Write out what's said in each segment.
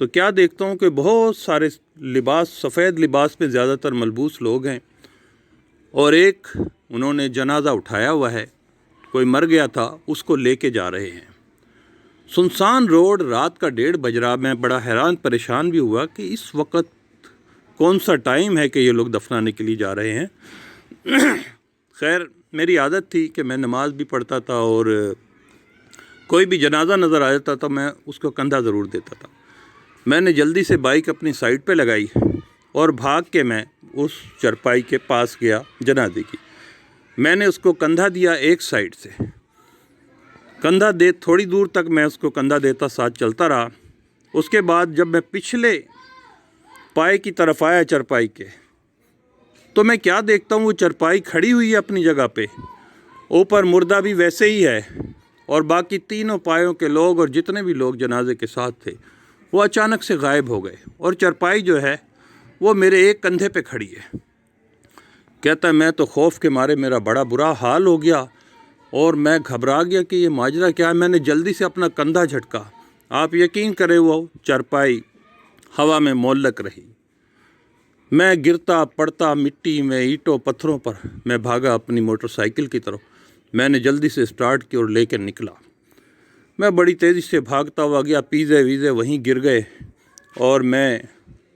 تو کیا دیکھتا ہوں کہ بہت سارے سفید لباس میں زیادہ تر ملبوس لوگ ہیں، اور ایک انہوں نے جنازہ اٹھایا ہوا ہے، کوئی مر گیا تھا، اس کو لے کے جا رہے ہیں۔ سنسان روڈ، رات کا 1:30 بج رہا۔ میں بڑا حیران پریشان بھی ہوا کہ اس وقت کون سا ٹائم ہے کہ یہ لوگ دفنانے کے لیے جا رہے ہیں۔ خیر، میری عادت تھی کہ میں نماز بھی پڑھتا تھا، اور کوئی بھی جنازہ نظر آ جاتا تھا میں اس کو کندھا ضرور دیتا تھا۔ میں نے جلدی سے بائک اپنی سائڈ پہ لگائی اور بھاگ کے میں اس چرپائی کے پاس گیا جنازے کی۔ میں نے اس کو کندھا دیا ایک سائڈ سے، کندھا دے تھوڑی دور تک میں اس کو کندھا دیتا ساتھ چلتا رہا۔ اس کے بعد جب میں پچھلے پائے کی طرف آیا چرپائی کے، تو میں کیا دیکھتا ہوں، وہ چرپائی کھڑی ہوئی ہے اپنی جگہ پہ، اوپر مردہ بھی ویسے ہی ہے، اور باقی تینوں پایوں کے لوگ اور جتنے بھی لوگ جنازے کے ساتھ تھے وہ اچانک سے غائب ہو گئے، اور چرپائی جو ہے وہ میرے ایک کندھے پہ کھڑی ہے۔ کہتا ہے میں تو خوف کے مارے میرا بڑا برا حال ہو گیا، اور میں گھبرا گیا کہ یہ ماجرا کیا ہے۔ میں نے جلدی سے اپنا کندھا جھٹکا، آپ یقین کریں وہ چرپائی ہوا میں معلق رہی۔ میں گرتا پڑتا مٹی میں، اینٹوں پتھروں پر میں بھاگا اپنی موٹر سائیکل کی طرف۔ میں نے جلدی سے سٹارٹ کی اور لے کے نکلا۔ میں بڑی تیزی سے بھاگتا ہوا گیا، پیزے ویزے وہیں گر گئے، اور میں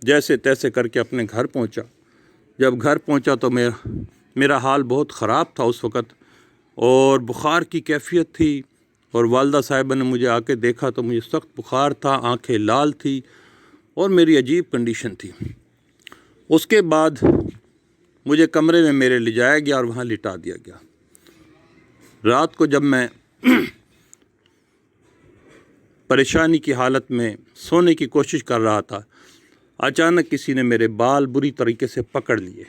جیسے تیسے کر کے اپنے گھر پہنچا۔ جب گھر پہنچا تو میرا حال بہت خراب تھا اس وقت، اور بخار کی کیفیت تھی، اور والدہ صاحبہ نے مجھے آ کے دیکھا تو مجھے سخت بخار تھا، آنکھیں لال تھی، اور میری عجیب کنڈیشن تھی۔ اس کے بعد مجھے کمرے میں میرے لے جایا گیا اور وہاں لٹا دیا گیا۔ رات کو جب میں پریشانی کی حالت میں سونے کی کوشش کر رہا تھا، اچانک کسی نے میرے بال بری طریقے سے پکڑ لیے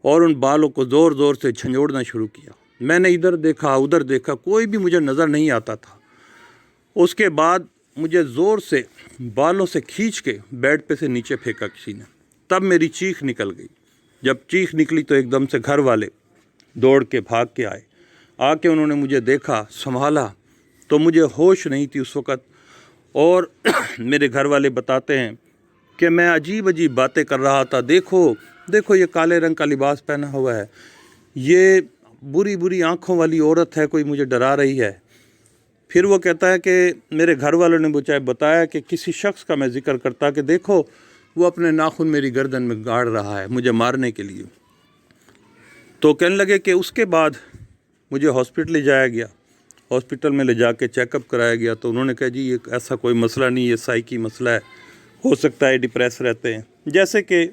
اور ان بالوں کو زور زور سے جھنجھوڑنا شروع کیا۔ میں نے ادھر دیکھا ادھر دیکھا، کوئی بھی مجھے نظر نہیں آتا تھا۔ اس کے بعد مجھے زور سے بالوں سے کھینچ کے بیڈ پہ سے نیچے پھینکا کسی نے، تب میری چیخ نکل گئی۔ جب چیخ نکلی تو ایک دم سے گھر والے دوڑ کے بھاگ کے آئے، آ کے انہوں نے مجھے دیکھا، سنبھالا، تو مجھے ہوش نہیں تھی اس وقت۔ اور میرے گھر والے بتاتے ہیں کہ میں عجیب عجیب باتیں کر رہا تھا، دیکھو یہ کالے رنگ کا لباس پہنا ہوا ہے، یہ بری بری آنکھوں والی عورت ہے، کوئی مجھے ڈرا رہی ہے۔ پھر وہ کہتا ہے کہ میرے گھر والوں نے مجھے بتایا کہ کسی شخص کا میں ذکر کرتا کہ دیکھو وہ اپنے ناخن میری گردن میں گاڑ رہا ہے مجھے مارنے کے لیے۔ تو کہنے لگے کہ اس کے بعد مجھے ہاسپٹل لے جایا گیا، ہاسپٹل میں لے جا کے چیک اپ کرایا گیا، تو انہوں نے کہا جی یہ ایسا کوئی مسئلہ نہیں، یہ سائیکی مسئلہ ہے، ہو سکتا ہے ڈپریس رہتے ہیں، جیسے کہ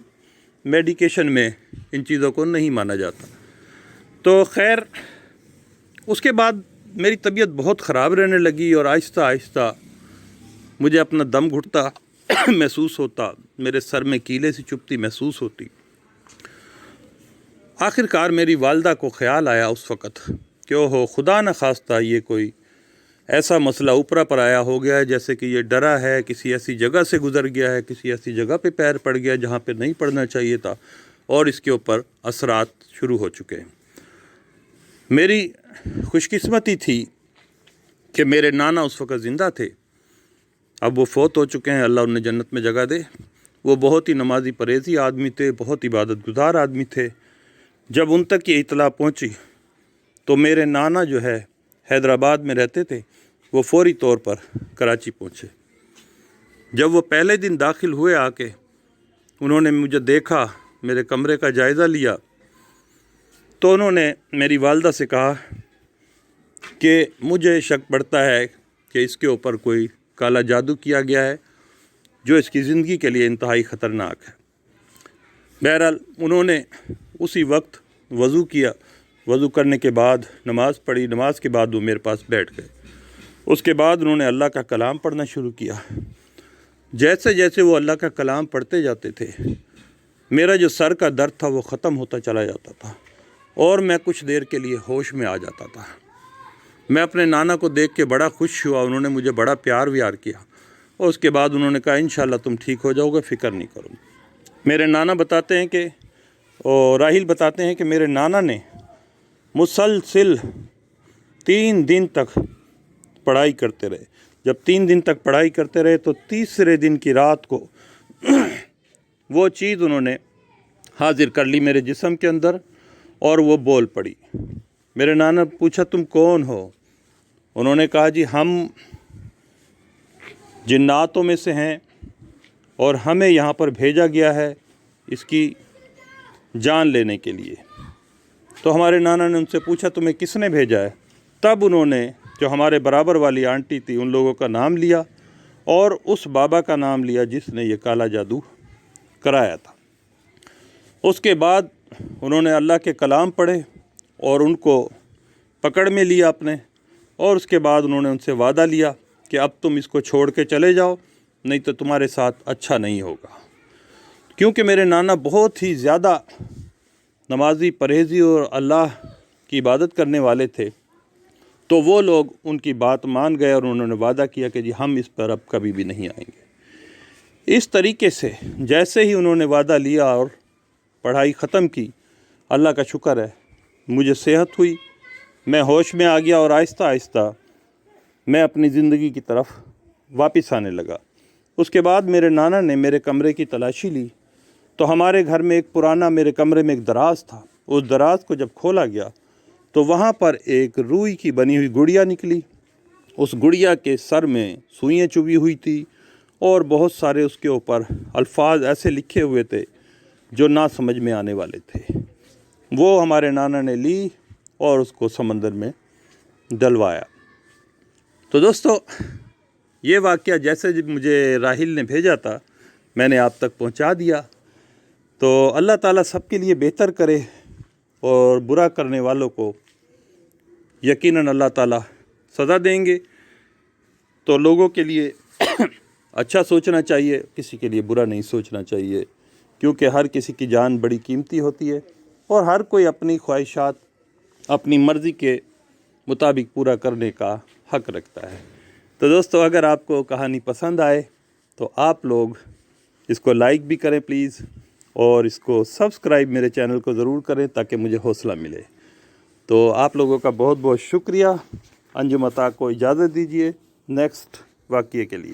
میڈیکیشن میں ان چیزوں کو نہیں مانا جاتا۔ تو خیر اس کے بعد میری طبیعت بہت خراب رہنے لگی، اور آہستہ آہستہ مجھے اپنا دم گھٹتا محسوس ہوتا، میرے سر میں کیلے سی چبھتی محسوس ہوتی۔ آخر کار میری والدہ کو خیال آیا اس وقت کہ اوہو خدا نہ خواستہ یہ کوئی ایسا مسئلہ اوپرا پر آیا ہو گیا ہے، جیسے کہ یہ ڈرا ہے، کسی ایسی جگہ سے گزر گیا ہے، کسی ایسی جگہ پہ پیر پڑ گیا جہاں پہ نہیں پڑنا چاہیے تھا، اور اس کے اوپر اثرات شروع ہو چکے ہیں۔ میری خوش قسمتی تھی کہ میرے نانا اس وقت زندہ تھے، اب وہ فوت ہو چکے ہیں، اللہ انہیں جنت میں جگہ دے۔ وہ بہت ہی نمازی پرہیزی آدمی تھے، بہت عبادت گزار آدمی تھے۔ جب ان تک یہ اطلاع پہنچی تو میرے نانا جو ہے حیدرآباد میں رہتے تھے، وہ فوری طور پر کراچی پہنچے۔ جب وہ پہلے دن داخل ہوئے آ کے انہوں نے مجھے دیکھا، میرے کمرے کا جائزہ لیا، تو انہوں نے میری والدہ سے کہا کہ مجھے شک پڑتا ہے کہ اس کے اوپر کوئی کالا جادو کیا گیا ہے جو اس کی زندگی کے لیے انتہائی خطرناک ہے۔ بہرحال انہوں نے اسی وقت وضو کیا، وضو کرنے کے بعد نماز پڑھی، نماز کے بعد وہ میرے پاس بیٹھ گئے۔ اس کے بعد انہوں نے اللہ کا کلام پڑھنا شروع کیا۔ جیسے جیسے وہ اللہ کا کلام پڑھتے جاتے تھے، میرا جو سر کا درد تھا وہ ختم ہوتا چلا جاتا تھا، اور میں کچھ دیر کے لیے ہوش میں آ جاتا تھا۔ میں اپنے نانا کو دیکھ کے بڑا خوش ہوا، انہوں نے مجھے بڑا پیار ویار کیا، اور اس کے بعد انہوں نے کہا انشاءاللہ تم ٹھیک ہو جاؤ گے، فکر نہیں کرو۔ میرے نانا بتاتے ہیں کہ راحیل بتاتے ہیں کہ میرے نانا نے مسلسل 3 دن تک پڑھائی کرتے رہے، جب 3 دن تک پڑھائی کرتے رہے تو تیسرے دن کی رات کو وہ چیز انہوں نے حاضر کر لی میرے جسم کے اندر اور وہ بول پڑی۔ میرے نانا پوچھا تم کون ہو؟ انہوں نے کہا جی ہم جناتوں میں سے ہیں اور ہمیں یہاں پر بھیجا گیا ہے اس کی جان لینے کے لیے۔ تو ہمارے نانا نے ان سے پوچھا تمہیں کس نے بھیجا ہے؟ تب انہوں نے جو ہمارے برابر والی آنٹی تھی ان لوگوں کا نام لیا اور اس بابا کا نام لیا جس نے یہ کالا جادو کرایا تھا۔ اس کے بعد انہوں نے اللہ کے کلام پڑھے اور ان کو پکڑ میں لیا اپنے، اور اس کے بعد انہوں نے ان سے وعدہ لیا کہ اب تم اس کو چھوڑ کے چلے جاؤ، نہیں تو تمہارے ساتھ اچھا نہیں ہوگا۔ کیونکہ میرے نانا بہت ہی زیادہ نمازی، پرہیزی اور اللہ کی عبادت کرنے والے تھے، تو وہ لوگ ان کی بات مان گئے اور انہوں نے وعدہ کیا کہ جی ہم اس پر اب کبھی بھی نہیں آئیں گے۔ اس طریقے سے جیسے ہی انہوں نے وعدہ لیا اور پڑھائی ختم کی، اللہ کا شکر ہے مجھے صحت ہوئی، میں ہوش میں آ گیا اور آہستہ آہستہ میں اپنی زندگی کی طرف واپس آنے لگا۔ اس کے بعد میرے نانا نے میرے کمرے کی تلاشی لی تو ہمارے گھر میں ایک پرانا، میرے کمرے میں ایک دراز تھا۔ اس دراز کو جب کھولا گیا تو وہاں پر ایک روئی کی بنی ہوئی گڑیا نکلی۔ اس گڑیا کے سر میں سوئیاں چبھی ہوئی تھی اور بہت سارے اس کے اوپر الفاظ ایسے لکھے ہوئے تھے جو نہ سمجھ میں آنے والے تھے۔ وہ ہمارے نانا نے لی اور اس کو سمندر میں ڈلوایا۔ تو دوستو، یہ واقعہ جیسے مجھے راحیل نے بھیجا تھا میں نے آپ تک پہنچا دیا۔ تو اللہ تعالیٰ سب کے لیے بہتر کرے، اور برا کرنے والوں کو یقیناً اللہ تعالیٰ سزا دیں گے۔ تو لوگوں کے لیے اچھا سوچنا چاہیے، کسی کے لیے برا نہیں سوچنا چاہیے، کیونکہ ہر کسی کی جان بڑی قیمتی ہوتی ہے اور ہر کوئی اپنی خواہشات اپنی مرضی کے مطابق پورا کرنے کا حق رکھتا ہے۔ تو دوستو، اگر آپ کو کہانی پسند آئے تو آپ لوگ اس کو لائک بھی کریں پلیز، اور اس کو سبسکرائب میرے چینل کو ضرور کریں تاکہ مجھے حوصلہ ملے۔ تو آپ لوگوں کا بہت بہت شکریہ۔ انجم عطا کو اجازت دیجیے نیکسٹ واقعے کے لیے۔